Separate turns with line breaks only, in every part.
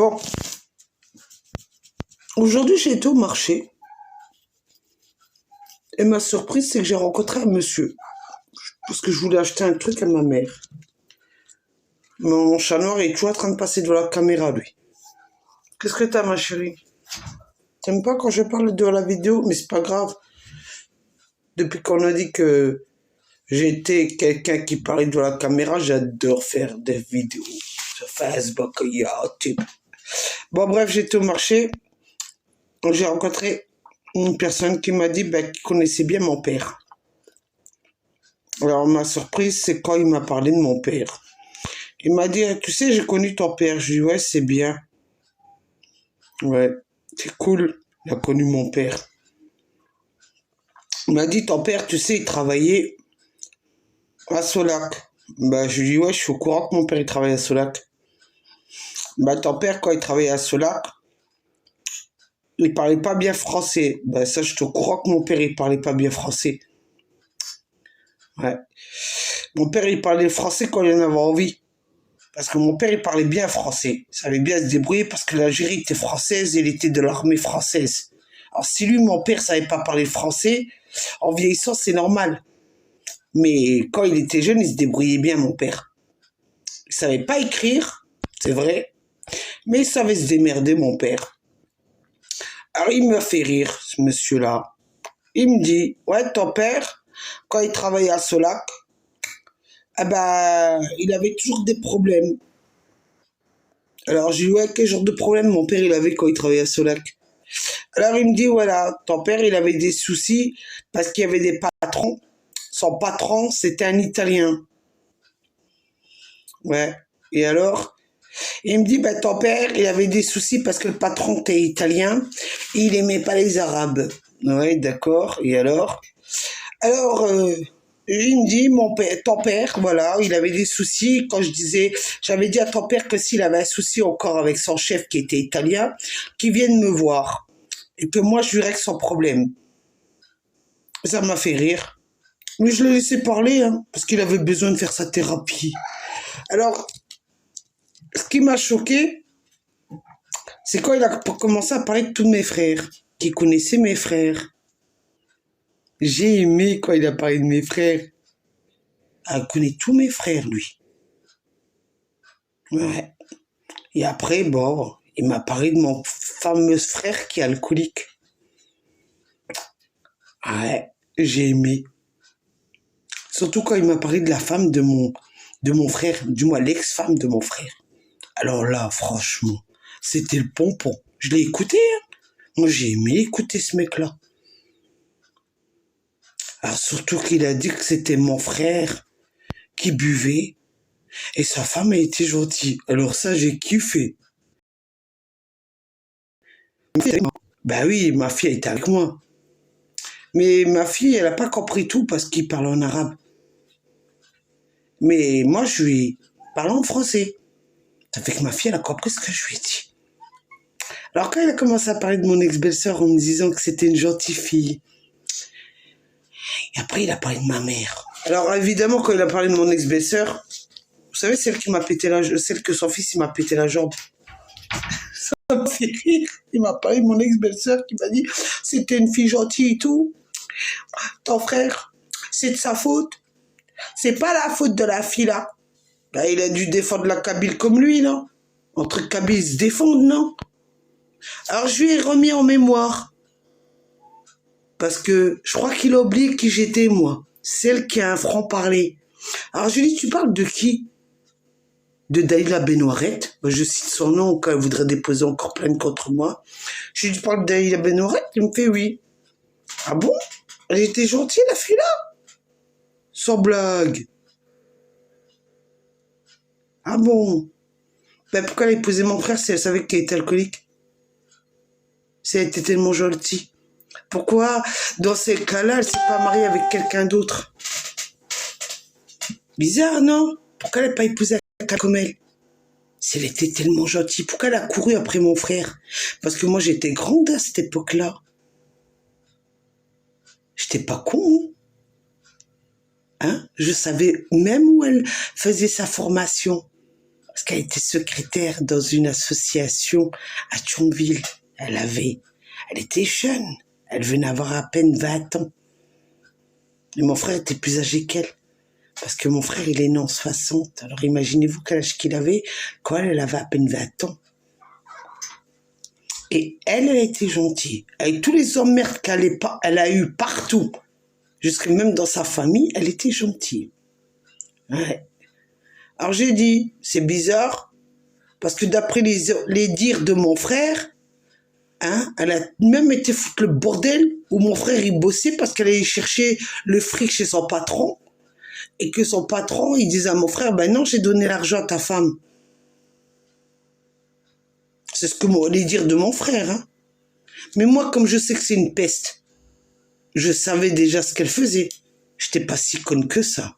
Bon, aujourd'hui j'ai été au marché et ma surprise c'est que j'ai rencontré un monsieur parce que je voulais acheter un truc à ma mère. Mon chat noir est toujours en train de passer devant la caméra lui. Qu'est-ce que t'as ma chérie? T'aimes pas quand je parle de la vidéo? Mais c'est pas grave. Depuis qu'on a dit que j'étais quelqu'un qui parlait devant la caméra, j'adore faire des vidéos sur Facebook, YouTube. Bon bref, j'étais au marché. J'ai rencontré une personne qui m'a dit qu'il connaissait bien mon père. Alors ma surprise, c'est quand il m'a parlé de mon père. Il m'a dit, tu sais, j'ai connu ton père. Je lui ai dit, ouais, c'est bien. Ouais, c'est cool. Il a connu mon père. Il m'a dit, ton père, tu sais, il travaillait à Solac. Je lui ai dit, ouais, je suis au courant que mon père, il travaille à Solac. Ton père, quand il travaillait à Solac, il parlait pas bien français. Ça, je suis au courant que mon père, il parlait pas bien français. Ouais. Mon père, il parlait français quand il en avait envie. Parce que mon père, il parlait bien français. Il savait bien se débrouiller parce que l'Algérie était française et il était de l'armée française. Alors, si lui, mon père, savait pas parler français, en vieillissant, c'est normal. Mais quand il était jeune, il se débrouillait bien, mon père. Il savait pas écrire, c'est vrai, mais il savait se démerder, mon père. Alors, il me fait rire, ce monsieur-là. Il me dit, ouais, ton père, quand il travaillait à Solac, il avait toujours des problèmes. Alors, je lui dis, ouais, quel genre de problème mon père, il avait quand il travaillait à Solac? Alors, il me dit, voilà, ton père, il avait des soucis parce qu'il y avait des patrons. Son patron, c'était un Italien. Ouais. Et alors, il me dit, ton père, il avait des soucis parce que le patron était italien. Et il aimait pas les Arabes. Ouais, d'accord. Et alors? Alors, il me dit, ton père, voilà, il avait des soucis. Quand j'avais dit à ton père que s'il avait un souci encore avec son chef qui était italien, qu'il vienne me voir. Et que moi, je lui règle son problème. Ça m'a fait rire. Mais je l'ai laissé parler, hein, parce qu'il avait besoin de faire sa thérapie. Alors, ce qui m'a choqué, c'est quand il a commencé à parler de tous mes frères, qui connaissaient mes frères. J'ai aimé quand il a parlé de mes frères. Il connaît tous mes frères, lui. Ouais. Et après, il m'a parlé de mon fameux frère qui est alcoolique. Ouais, j'ai aimé. Surtout quand il m'a parlé de la femme de mon frère, du moins l'ex-femme de mon frère. Alors là, franchement, c'était le pompon. Je l'ai écouté, hein. Moi, j'ai aimé écouter ce mec-là. Alors surtout qu'il a dit que c'était mon frère qui buvait et sa femme a été gentille. Alors ça, j'ai kiffé. Oui, ma fille était avec moi. Mais ma fille, elle n'a pas compris tout parce qu'il parle en arabe. Mais moi, je lui parle en français. Ça fait que ma fille, elle a compris ce que je lui ai dit. Alors quand il a commencé à parler de mon ex-belle-sœur en me disant que c'était une gentille fille, et après il a parlé de ma mère. Alors évidemment quand il a parlé de mon ex-belle-sœur, vous savez celle qui m'a pété celle que son fils il m'a pété la jambe. Ça me fait rire. Il m'a parlé de mon ex-belle-sœur qui m'a dit c'était une fille gentille et tout. Ton frère, c'est de sa faute. C'est pas la faute de la fille là. Il a dû défendre la Kabyle comme lui, non? Entre Kabyles, ils se défendent, non? Alors je lui ai remis en mémoire. Parce que je crois qu'il a oublié qui j'étais, moi. Celle qui a un franc-parler. Alors je lui dis, tu parles de qui? De Daïla Benoirette. Je cite son nom quand elle voudrait déposer encore plainte contre moi. Je lui dis, tu parles de Daïla Benoirette? Il me fait oui. Ah bon? Elle était gentille, la fille là? Sans blague. Ah bon? Pourquoi elle a épousé mon frère si elle savait qu'il était alcoolique? Si elle était tellement gentille. Pourquoi, dans ces cas-là, elle ne s'est pas mariée avec quelqu'un d'autre? Bizarre, non? Pourquoi elle n'a pas épousé quelqu'un comme elle? Si elle était tellement gentille, pourquoi elle a couru après mon frère? Parce que moi, j'étais grande à cette époque-là. J'étais pas con, hein? Je savais même où elle faisait sa formation. Parce qu'elle était secrétaire dans une association à Thionville. Elle était jeune. Elle venait avoir à peine 20 ans. Et mon frère était plus âgé qu'elle. Parce que mon frère, il est né en 60. Alors imaginez-vous quel âge qu'il avait quand elle avait à peine 20 ans. Et elle a été gentille. Avec tous les emmerdes elle a eu partout, jusque même dans sa famille, elle était gentille. Ouais. Alors j'ai dit, c'est bizarre, parce que d'après les dires de mon frère, elle a même été foutre le bordel où mon frère il bossait parce qu'elle allait chercher le fric chez son patron et que son patron il disait à mon frère, ben non, j'ai donné l'argent à ta femme. C'est ce que les dires de mon frère. Mais moi, comme je sais que c'est une peste, je savais déjà ce qu'elle faisait. Je n'étais pas si conne que ça.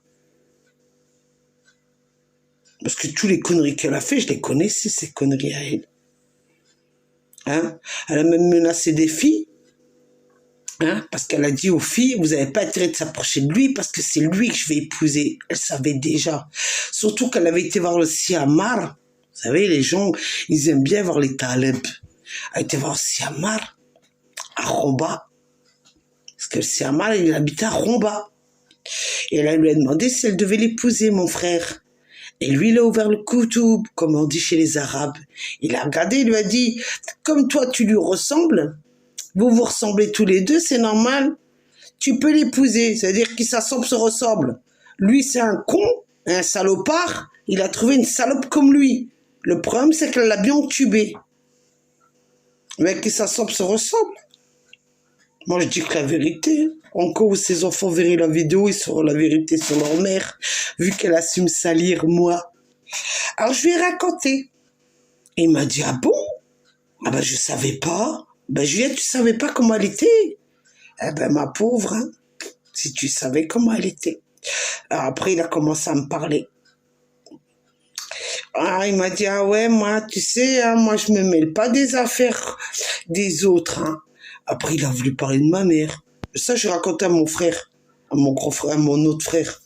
Parce que tous les conneries qu'elle a fait, je les connaissais, ces conneries à elle. Elle a même menacé des filles. Parce qu'elle a dit aux filles, vous n'avez pas intérêt de s'approcher de lui parce que c'est lui que je vais épouser. Elle savait déjà. Surtout qu'elle avait été voir le Siamar. Vous savez, les gens, ils aiment bien voir les talibs. Elle a été voir le Siamar à Romba. Parce que le Siamar, il habitait à Romba. Et elle lui a demandé si elle devait l'épouser, mon frère. Et lui, il a ouvert le koutoub, comme on dit chez les Arabes. Il a regardé, il lui a dit, comme toi, tu lui ressembles, vous vous ressemblez tous les deux, c'est normal. Tu peux l'épouser, c'est-à-dire qu'ils se ressemblent. Lui, c'est un con, un salopard. Il a trouvé une salope comme lui. Le problème, c'est qu'elle l'a bien entubé. Mais qu'ils se ressemblent. Moi, je dis que la vérité, encore où ces enfants verraient la vidéo, ils sauront la vérité sur leur mère, vu qu'elle assume salir moi. Alors, je lui ai raconté. Et il m'a dit, ah bon? Ah ben, je savais pas. Ben, Juliette, tu savais pas comment elle était? Eh ben, ma pauvre, si tu savais comment elle était. Alors après, il a commencé à me parler. Il m'a dit, ah ouais, moi, tu sais, moi, je me mêle pas des affaires des autres. Après, il a voulu parler de ma mère. Ça, je racontais à mon frère, à mon grand frère, à mon autre frère.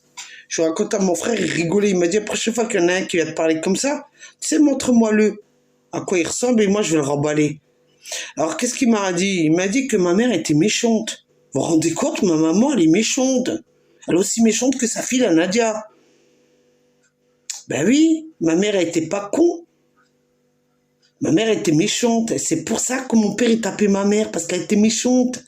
Je racontais à mon frère, il rigolait. Il m'a dit, la prochaine fois qu'il y en a un qui va te parler comme ça, tu sais, montre-moi-le. À quoi il ressemble et moi, je vais le remballer. Alors, qu'est-ce qu'il m'a dit? Il m'a dit que ma mère était méchante. Vous vous rendez compte, ma maman, elle est méchante. Elle est aussi méchante que sa fille, la Nadia. Ben oui, ma mère, elle était pas con. Ma mère était méchante. Et c'est pour ça que mon père, il tapait ma mère, parce qu'elle était méchante.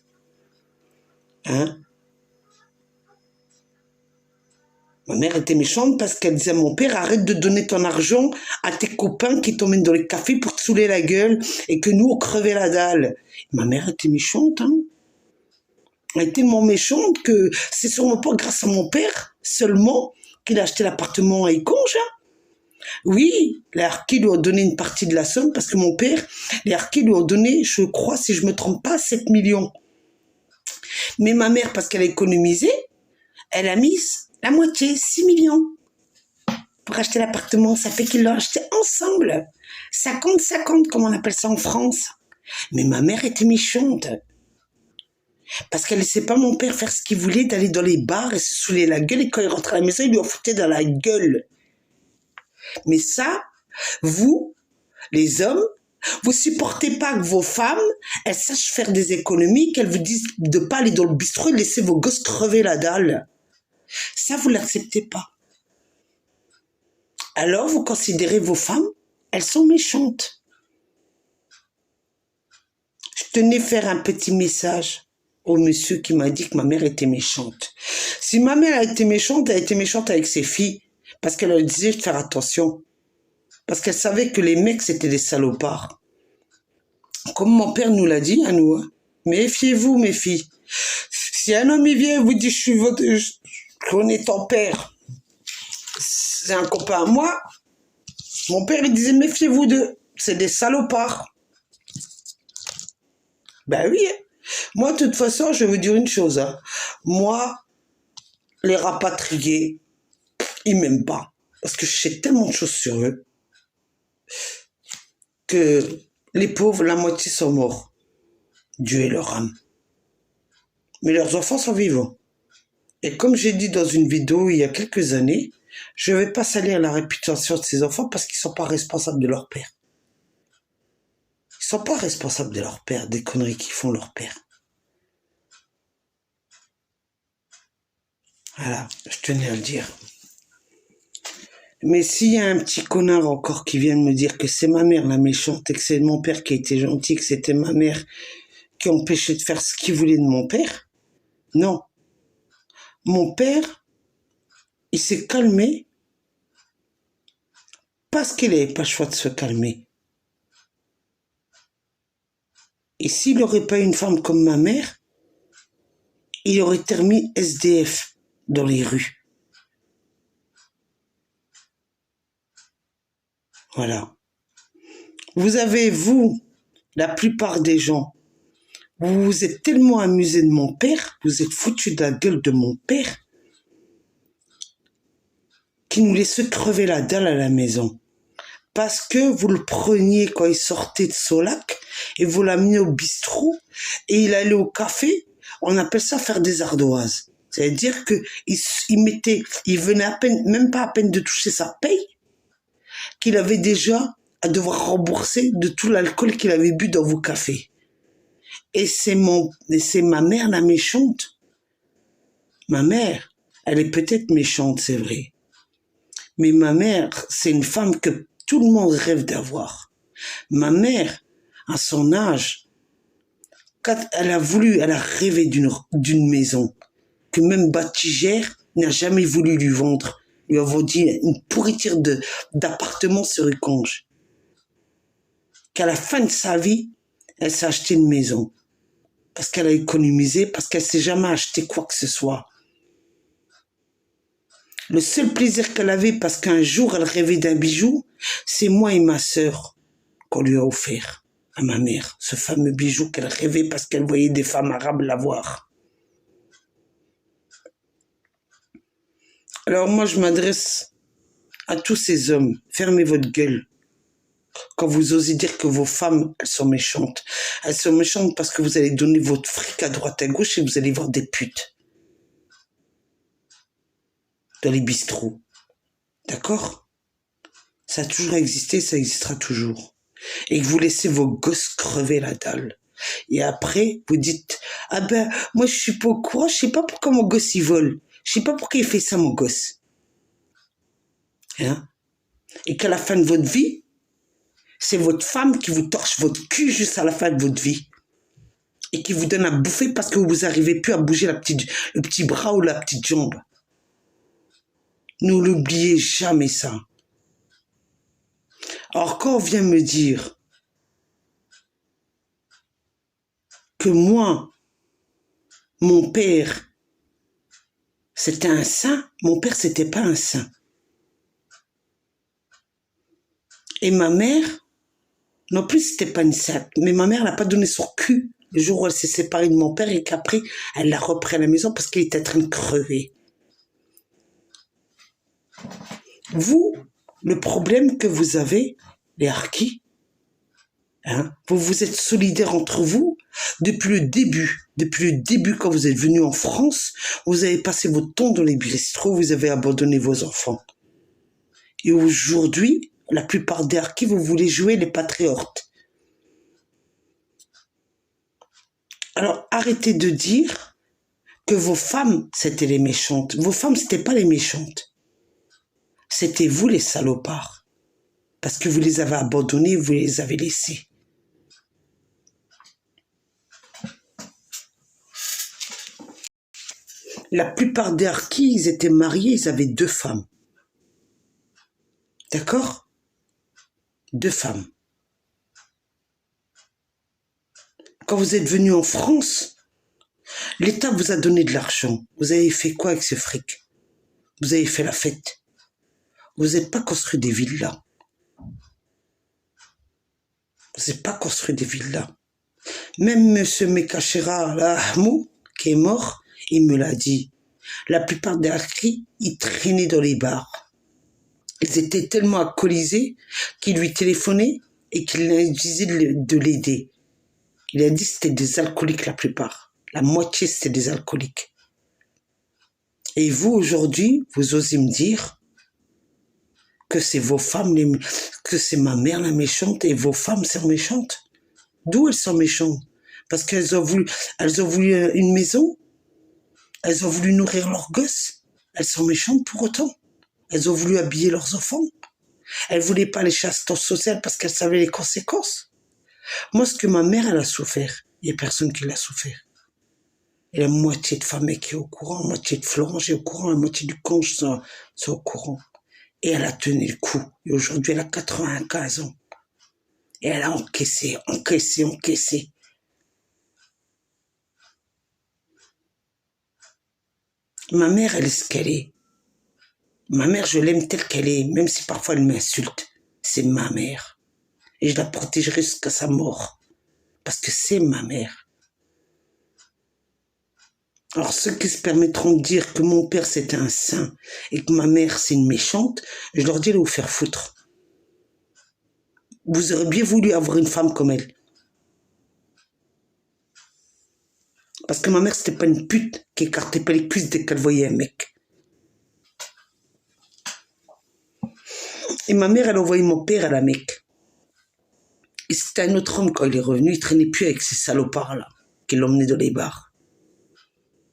Ma mère était méchante parce qu'elle disait à mon père, arrête de donner ton argent à tes copains qui t'emmènent dans les cafés pour te saouler la gueule et que nous, on crevait la dalle. Ma mère était méchante, Elle était tellement méchante que c'est sûrement pas grâce à mon père seulement qu'il a acheté l'appartement à Éconge. Oui, les harkis lui ont donné une partie de la somme parce que mon père, les harkis lui ont donné, je crois, si je me trompe pas, 7 millions. Mais ma mère, parce qu'elle a économisé, elle a mis la moitié, 6 millions. Pour acheter l'appartement, ça fait qu'ils l'ont acheté ensemble. 50-50, comme on appelle ça en France. Mais ma mère était méchante. Parce qu'elle ne laissait pas mon père faire ce qu'il voulait, d'aller dans les bars et se saouler la gueule. Et quand il rentrait à la maison, il lui en foutait dans la gueule. Mais ça, vous, les hommes, vous supportez pas que vos femmes, elles sachent faire des économies, qu'elles vous disent de pas aller dans le bistrot et laisser vos gosses crever la dalle. Ça, vous l'acceptez pas. Alors, vous considérez vos femmes, elles sont méchantes. Je tenais faire un petit message au monsieur qui m'a dit que ma mère était méchante. Si ma mère a été méchante, elle a été méchante avec ses filles, parce qu'elle leur disait de faire attention. Parce qu'elle savait que les mecs, c'était des salopards. Comme mon père nous l'a dit à nous, méfiez-vous, mes filles. Si un homme, il vient et vous dit, je connais ton père, c'est un copain à moi, mon père, il disait, méfiez-vous d'eux, c'est des salopards. Ben oui, Moi, de toute façon, je vais vous dire une chose. Moi, les rapatriés, ils m'aiment pas. Parce que je sais tellement de choses sur eux que les pauvres, la moitié sont morts. Dieu est leur âme. Mais leurs enfants sont vivants. Et comme j'ai dit dans une vidéo il y a quelques années, Je vais pas salir la réputation de ces enfants parce qu'ils sont pas responsables de leur père. Ils sont pas responsables de leur père, des conneries qu'ils font leur père. Voilà, je tenais à le dire. Mais s'il y a un petit connard encore qui vient de me dire que c'est ma mère la méchante et que c'est mon père qui a été gentil, que c'était ma mère qui empêchait de faire ce qu'il voulait de mon père, non. Mon père, il s'est calmé parce qu'il n'avait pas le choix de se calmer. Et s'il n'aurait pas eu une femme comme ma mère, il aurait terminé SDF dans les rues. Voilà. Vous avez, vous, la plupart des gens, vous vous êtes tellement amusé de mon père, vous êtes foutu de la gueule de mon père, qui nous laissait crever la dalle à la maison. Parce que vous le preniez quand il sortait de Solac, et vous l'amenez au bistrot, et il allait au café, on appelle ça faire des ardoises. C'est-à-dire que il venait à peine, même pas à peine de toucher sa paye, qu'il avait déjà à devoir rembourser de tout l'alcool qu'il avait bu dans vos cafés. Et c'est ma mère la méchante. Ma mère, elle est peut-être méchante, c'est vrai. Mais ma mère, c'est une femme que tout le monde rêve d'avoir. Ma mère, à son âge, quand elle a rêvé d'une maison que même Batigère n'a jamais voulu lui vendre. Lui avons dit une pourriture d'appartement sur Uconge. Qu'à la fin de sa vie, elle s'est acheté une maison. Parce qu'elle a économisé, parce qu'elle s'est jamais acheté quoi que ce soit. Le seul plaisir qu'elle avait, parce qu'un jour elle rêvait d'un bijou, c'est moi et ma sœur qu'on lui a offert à ma mère. Ce fameux bijou qu'elle rêvait parce qu'elle voyait des femmes arabes l'avoir. Alors moi je m'adresse à tous ces hommes, fermez votre gueule. Quand vous osez dire que vos femmes, elles sont méchantes. Elles sont méchantes parce que vous allez donner votre fric à droite à gauche et vous allez voir des putes. Dans les bistrots. D'accord? Ça a toujours existé, ça existera toujours. Et que vous laissez vos gosses crever la dalle. Et après, vous dites, ah ben, moi je suis pas au courant, je sais pas pourquoi mon gosse il vole. Je sais pas pourquoi il fait ça mon gosse. Hein? Et qu'à la fin de votre vie, c'est votre femme qui vous torche votre cul jusqu'à la fin de votre vie. Et qui vous donne à bouffer parce que vous n'arrivez plus à bouger le petit bras ou la petite jambe. Ne l'oubliez jamais ça. Alors quand on vient me dire que moi, mon père, c'était un saint, mon père, c'était pas un saint. Et ma mère, non plus, c'était pas une sainte, mais ma mère n'a pas donné son cul le jour où elle s'est séparée de mon père et qu'après, elle l'a repris à la maison parce qu'il était en train de crever. Vous, le problème que vous avez, les harkis, hein, vous êtes solidaires entre vous depuis le début quand vous êtes venus en France, vous avez passé votre temps dans les bistrots, vous avez abandonné vos enfants. Et aujourd'hui, la plupart des harkis, vous voulez jouer les patriotes. Alors arrêtez de dire que vos femmes, c'était les méchantes. Vos femmes, c'était pas les méchantes. C'était vous les salopards. Parce que vous les avez abandonnés, vous les avez laissés. La plupart des harkis, ils étaient mariés, ils avaient 2 femmes. D'accord? 2 femmes. Quand vous êtes venu en France, l'État vous a donné de l'argent. Vous avez fait quoi avec ce fric? Vous avez fait la fête. Vous n'avez pas construit des villas. Vous n'avez pas construit des villas. Même M. Mekachera, là, qui est mort, il me l'a dit. La plupart des harkis, ils traînaient dans les bars. Ils étaient tellement alcoolisés qu'il lui téléphonait et qu'il lui disait de l'aider. Il a dit que c'était des alcooliques la plupart. La moitié, c'était des alcooliques. Et vous, aujourd'hui, vous osez me dire que c'est vos femmes, que c'est ma mère la méchante et vos femmes sont méchantes. D'où elles sont méchantes? Parce qu'elles ont voulu une maison, elles ont voulu nourrir leurs gosses. Elles sont méchantes pour autant. Elles ont voulu habiller leurs enfants. Elles voulaient pas les chasses sociales parce qu'elles savaient les conséquences. Moi, ce que ma mère, elle a souffert, il n'y a personne qui l'a souffert. Et la moitié de famille qui est au courant, la moitié de Florence est au courant, la moitié du Conge sont au courant. Et elle a tenu le coup. Et aujourd'hui, elle a 95 ans. Et elle a encaissé. Ma mère, elle est ce qu'elle est. Ma mère, je l'aime telle qu'elle est, même si parfois elle m'insulte. C'est ma mère. Et je la protégerai jusqu'à sa mort. Parce que c'est ma mère. Alors ceux qui se permettront de dire que mon père c'était un saint et que ma mère c'est une méchante, je leur dis de vous faire foutre. Vous aurez bien voulu avoir une femme comme elle. Parce que ma mère c'était pas une pute qui écartait pas les cuisses dès qu'elle voyait un mec. Et ma mère elle a envoyé mon père à la Mecque. Et c'était un autre homme quand il est revenu, il traînait plus avec ces salopards là, qui l'emmenaient dans les bars.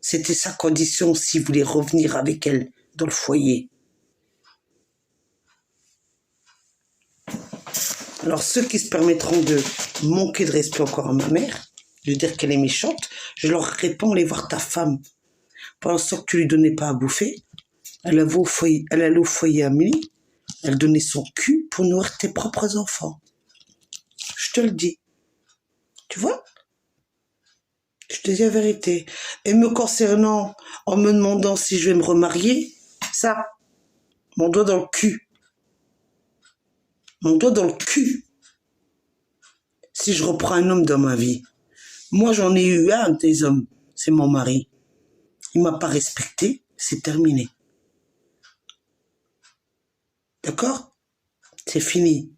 C'était sa condition s'il voulait revenir avec elle dans le foyer. Alors ceux qui se permettront de manquer de respect encore à ma mère, de dire qu'elle est méchante, je leur réponds, allez voir ta femme. Pendant ce temps que tu lui donnais pas à bouffer, elle allait au foyer à minuit, elle donnait son cul pour nourrir tes propres enfants. Je te le dis. Tu vois? Je te dis la vérité. Et me concernant, en me demandant si je vais me remarier, ça, mon doigt dans le cul. Mon doigt dans le cul. Si je reprends un homme dans ma vie, moi j'en ai eu un des hommes, c'est mon mari. Il m'a pas respecté, c'est terminé. D'accord? C'est fini.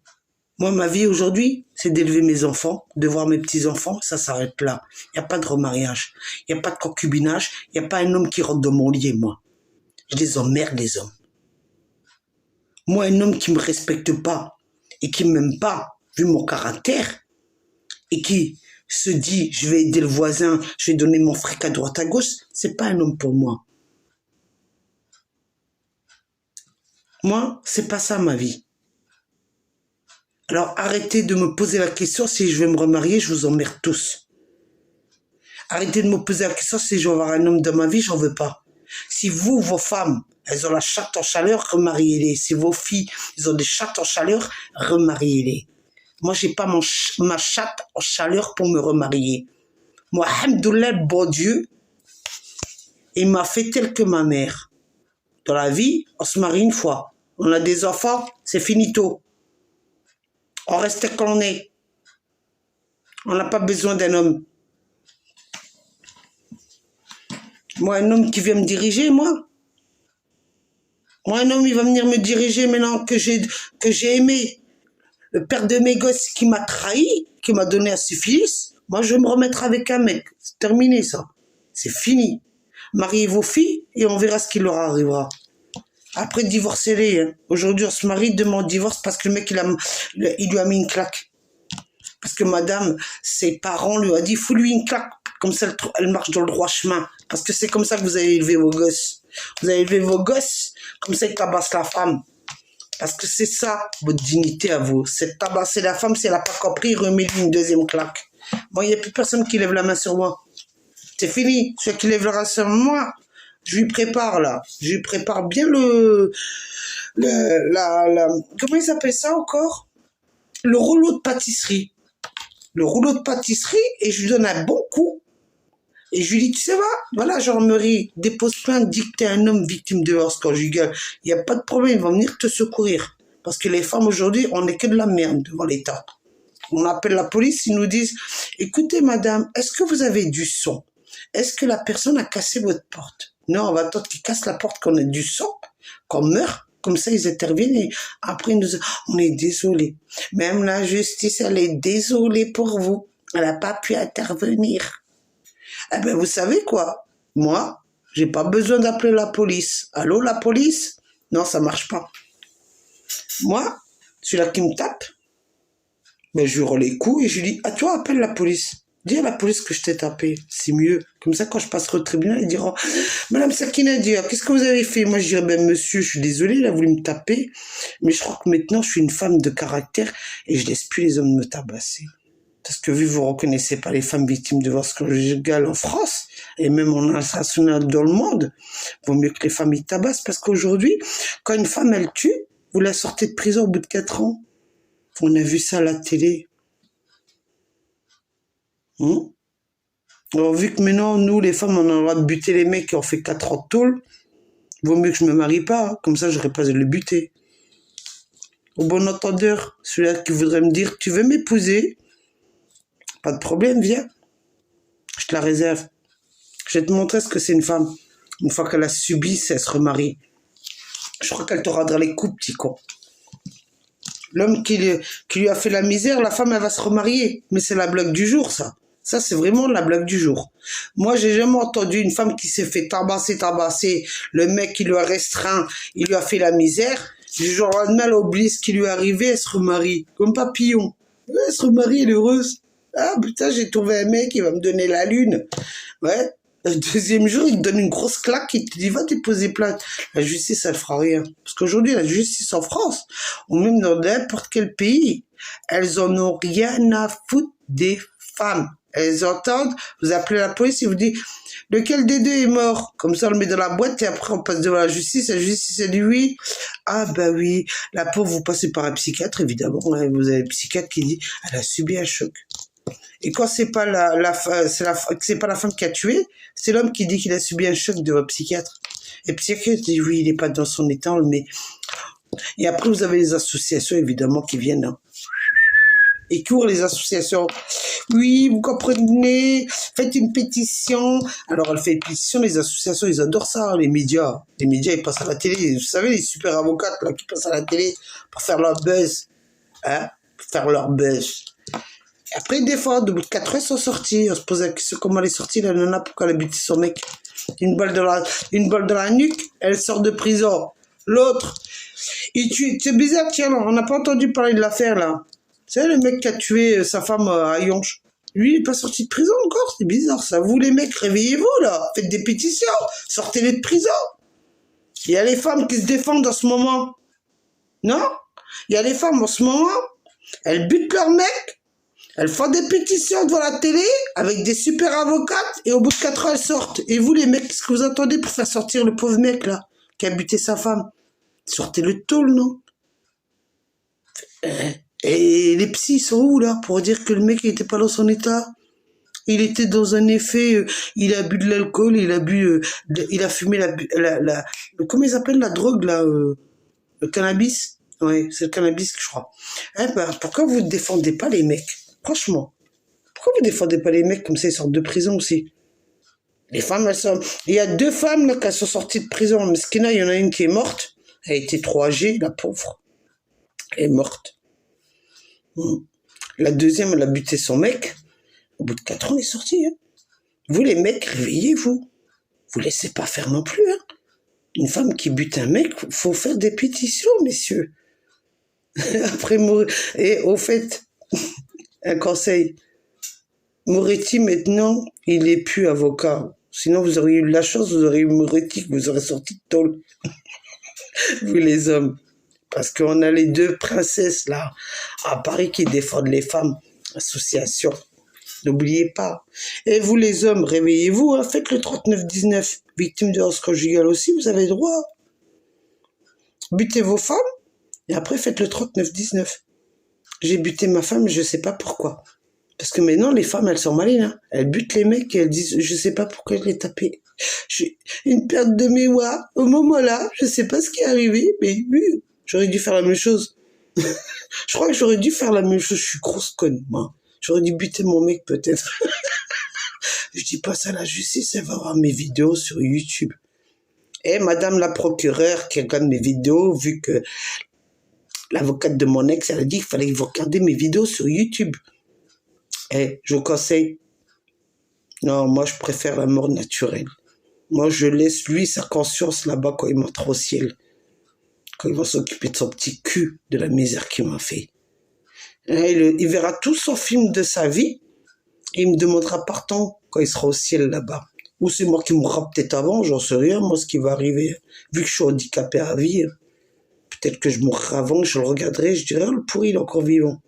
Moi, ma vie aujourd'hui, c'est d'élever mes enfants, de voir mes petits-enfants, ça s'arrête là. Il n'y a pas de remariage, il n'y a pas de concubinage, il n'y a pas un homme qui rentre dans mon lit, moi. Je les emmerde, les hommes. Moi, un homme qui me respecte pas et qui m'aime pas, vu mon caractère, et qui se dit, je vais aider le voisin, je vais donner mon fric à droite à gauche, c'est pas un homme pour moi. Moi, c'est pas ça ma vie. Alors arrêtez de me poser la question si je vais me remarier, je vous emmerde tous. Arrêtez de me poser la question si je vais avoir un homme dans ma vie, j'en veux pas. Si vous, vos femmes, elles ont la chatte en chaleur, remariez-les. Si vos filles, elles ont des chattes en chaleur, remariez-les. Moi, j'ai pas ma chatte en chaleur pour me remarier. Moi, alhamdoulilah, bon Dieu, il m'a fait tel que ma mère. Dans la vie, on se marie une fois. On a des enfants, c'est finito. On reste tel qu'on est. On n'a pas besoin d'un homme. Moi, un homme qui vient me diriger, moi. Moi, un homme, il va venir me diriger maintenant que j'ai aimé. Le père de mes gosses qui m'a trahi, qui m'a donné à syphilis. Moi, je vais me remettre avec un mec. C'est terminé, ça. C'est fini. Mariez vos filles et on verra ce qui leur arrivera. Après, divorcez-les. Hein. Aujourd'hui, on se marie, demande divorce parce que le mec, il lui a mis une claque. Parce que madame, ses parents lui ont dit, faut lui une claque. Comme ça, elle marche dans le droit chemin. Parce que c'est comme ça que vous avez élevé vos gosses. Vous avez élevé vos gosses, comme ça, ils tabassent la femme. Parce que c'est ça, votre dignité à vous. C'est tabasser la femme, si elle n'a pas compris, remet-lui une deuxième claque. Bon, il n'y a plus personne qui lève la main sur moi. C'est fini. Celui qui lève la main sur moi, je lui prépare, là. Je lui prépare bien comment il s'appelle ça encore? Le rouleau de pâtisserie. Le rouleau de pâtisserie, et je lui donne un bon coup. Et je lui dis, tu sais quoi, voilà, Jean-Marie, dépose plainte, dis que t'es un homme victime de violence conjugale. Il n'y a pas de problème, ils vont venir te secourir. Parce que les femmes aujourd'hui, on n'est que de la merde devant l'État. On appelle la police, ils nous disent, écoutez madame, est-ce que vous avez du son? Est-ce que la personne a cassé votre porte? Non, on va attendre qu'ils cassent la porte, qu'on ait du son, qu'on meurt. Comme ça, ils interviennent et après, on est désolé. Même la justice, elle est désolée pour vous. Elle n'a pas pu intervenir. Eh ben, vous savez quoi? Moi, j'ai pas besoin d'appeler la police. Allô, la police? Non, ça marche pas. Moi, celui-là qui me tape, ben, je lui rends les coups et je lui dis, ah, toi, appelle la police. Dis à la police que je t'ai tapé, c'est mieux. Comme ça, quand je passerai au tribunal, ils diront, Madame Sakina Dia, qu'est-ce que vous avez fait? Moi, je dirais, ben, monsieur, je suis désolé, il a voulu me taper, mais je crois que maintenant, je suis une femme de caractère et je laisse plus les hommes me tabasser. Parce que vu que vous reconnaissez pas les femmes victimes de violence conjugale en France, et même en international dans le monde, vaut mieux que les femmes y tabassent, parce qu'aujourd'hui, quand une femme, elle tue, vous la sortez de prison au bout de 4 ans. On a vu ça à la télé. Alors, vu que maintenant, nous, les femmes, on a le droit de buter les mecs qui ont fait 4 ans de tôle, vaut mieux que je me marie pas, hein. Comme ça, j'aurais pas à le buter. Au bon entendeur, celui-là qui voudrait me dire, tu veux m'épouser? Pas de problème, viens. Je te la réserve. Je vais te montrer ce que c'est une femme. Une fois qu'elle a subi, c'est elle se remarie. Je crois qu'elle t'aura dans les coups, petit con. L'homme qui lui a fait la misère, la femme, elle va se remarier. Mais c'est la blague du jour, ça. Ça, c'est vraiment la blague du jour. Moi, j'ai jamais entendu une femme qui s'est fait tabasser. Le mec, il lui a restreint, il lui a fait la misère. Du jour au lendemain, elle oublie ce qui lui est arrivé, elle se remarie. Comme papillon. Elle se remarie, elle est heureuse. Ah, putain, j'ai trouvé un mec, il va me donner la lune. Ouais. Le deuxième jour, il te donne une grosse claque, il te dit, va déposer plainte. La justice, elle fera rien. Parce qu'aujourd'hui, la justice en France, ou même dans n'importe quel pays, elles en ont rien à foutre des femmes. Elles entendent, vous appelez la police et vous dites, lequel des deux est mort? Comme ça, on le met dans la boîte et après, on passe devant la justice elle dit oui. Ah, bah oui, la pauvre, vous passez par un psychiatre, évidemment. Hein, vous avez un psychiatre qui dit, elle a subi un choc. Et quand c'est pas c'est pas la femme qui a tué, c'est l'homme qui dit qu'il a subi un choc de votre psychiatre. Et le psychiatre dit oui, il est pas dans son état, on le met. Et après, vous avez les associations, évidemment, qui viennent, hein. Et courent les associations. Oui, vous comprenez, faites une pétition. Alors, elle fait une pétition, les associations, ils adorent ça, les médias. Les médias, ils passent à la télé. Vous savez, les super avocates, là, qui passent à la télé pour faire leur buzz. Hein? Pour faire leur buzz. Après, des fois, au bout de 4 heures, ils sont sortis. On se pose la question comment elle est sortie, la nana, pourquoi elle a buté son mec. Une balle dans la nuque, elle sort de prison. L'autre, il tue. C'est bizarre, tiens, on n'a pas entendu parler de l'affaire, là. C'est le mec qui a tué sa femme à Yonche. Lui, il n'est pas sorti de prison encore, c'est bizarre ça. Vous, les mecs, réveillez-vous, là. Faites des pétitions. Sortez-les de prison. Il y a les femmes qui se défendent en ce moment. Non? Il y a les femmes en ce moment, elles butent leur mec. Elles font des pétitions devant la télé avec des super avocates et au bout de 4 heures, elles sortent. Et vous, les mecs, qu'est-ce que vous attendez pour faire sortir le pauvre mec, là, qui a buté sa femme? Sortez le tôle, non? Et les psys, ils sont où, là, pour dire que le mec, il était pas dans son état? Il était dans un effet, il a bu de l'alcool, il a fumé comment ils appellent la drogue, là, le cannabis? Ouais, c'est le cannabis, je crois. Hein, bah, pourquoi vous ne défendez pas les mecs? Franchement. Pourquoi vous ne défendez pas les mecs comme ça, ils sortent de prison aussi? Les femmes, elles sont... Il y a 2 femmes, là, qui sont sorties de prison. Mais il y en a une qui est morte. Elle était trop âgée, la pauvre. Elle est morte. La deuxième, elle a buté son mec. Au bout de 4 ans, elle est sortie. Hein. Vous, les mecs, réveillez-vous. Vous laissez pas faire non plus. Hein. Une femme qui bute un mec, faut faire des pétitions, messieurs. Après, et au fait, un conseil. Moretti, maintenant, il est plus avocat. Sinon, vous auriez eu la chance, vous auriez eu Moretti, que vous aurez sorti de tôle. Vous, les hommes. Parce qu'on a les 2 princesses, là, à Paris, qui défendent les femmes. Association. N'oubliez pas. Et vous, les hommes, réveillez-vous, hein, faites le 39-19. Victime de violence conjugale aussi, vous avez droit. Butez vos femmes, et après, faites le 39-19. J'ai buté ma femme, je sais pas pourquoi. Parce que maintenant, les femmes, elles sont malines. Hein. Elles butent les mecs et elles disent, je sais pas pourquoi je l'ai tapé. J'ai une perte de mémoire. Au moment-là, je sais pas ce qui est arrivé, mais oui, j'aurais dû faire la même chose. Je crois que j'aurais dû faire la même chose. Je suis grosse conne, moi. J'aurais dû buter mon mec, peut-être. Je dis pas ça à la justice, elle va voir mes vidéos sur YouTube. Et madame la procureure qui regarde mes vidéos, vu que l'avocate de mon ex, elle a dit qu'il fallait que vous regardiez mes vidéos sur YouTube. Eh, je vous conseille. Non, moi, je préfère la mort naturelle. Moi, je laisse lui sa conscience là-bas quand il monte au ciel. quand il va s'occuper de son petit cul, de la misère qu'il m'a fait. Il verra tout son film de sa vie et il me demandera pardon quand il sera au ciel là-bas. Ou c'est moi qui mourra peut-être avant, j'en sais rien, moi, ce qui va arriver. Vu que je suis handicapé à vie, peut-être que je mourrai avant, je le regarderai, je dirais, oh, le pourri, il est encore vivant.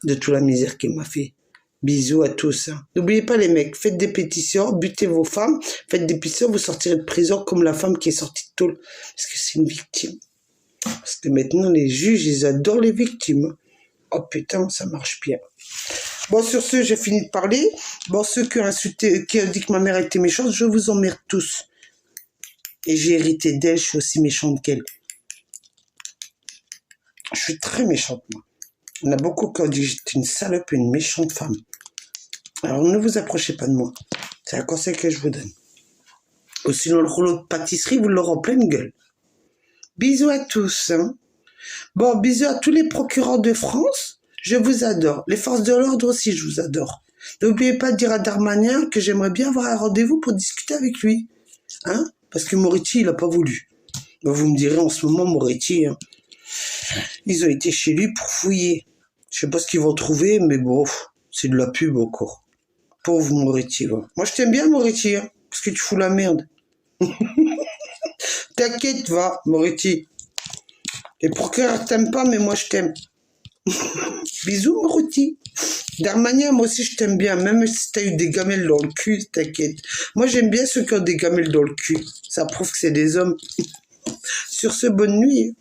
De toute la misère qu'il m'a fait. Bisous à tous. Hein. N'oubliez pas les mecs, faites des pétitions, butez vos femmes, faites des pétitions, vous sortirez de prison comme la femme qui est sortie de tôle. Parce que c'est une victime. Parce que maintenant, les juges, ils adorent les victimes. Oh putain, ça marche bien. Bon, sur ce, j'ai fini de parler. Bon, ceux qui ont insulté, qui ont dit que ma mère était méchante, je vous emmerde tous. Et j'ai hérité d'elle, je suis aussi méchante qu'elle. Je suis très méchante, moi. Il y en a beaucoup qui ont dit que j'étais une salope et une méchante femme. Alors, ne vous approchez pas de moi. C'est un conseil que je vous donne. Ou sinon, le rouleau de pâtisserie, vous l'aurez en pleine gueule. Bisous à tous. Hein. Bon, bisous à tous les procureurs de France. Je vous adore. Les forces de l'ordre aussi, je vous adore. N'oubliez pas de dire à Darmanin que j'aimerais bien avoir un rendez-vous pour discuter avec lui. Hein? Parce que Moretti, il n'a pas voulu. Ben, vous me direz en ce moment, Moretti, hein, ils ont été chez lui pour fouiller. Je sais pas ce qu'ils vont trouver, mais bon, c'est de la pub encore. Pauvre Moretti, va. Moi, je t'aime bien, Moretti, hein, parce que tu fous la merde. T'inquiète, va, Moretti. Les procureurs t'aiment pas, mais moi, je t'aime. Bisous, Moretti. Darmanin, moi aussi, je t'aime bien. Même si t'as eu des gamelles dans le cul, t'inquiète. Moi, j'aime bien ceux qui ont des gamelles dans le cul. Ça prouve que c'est des hommes. Sur ce, bonne nuit.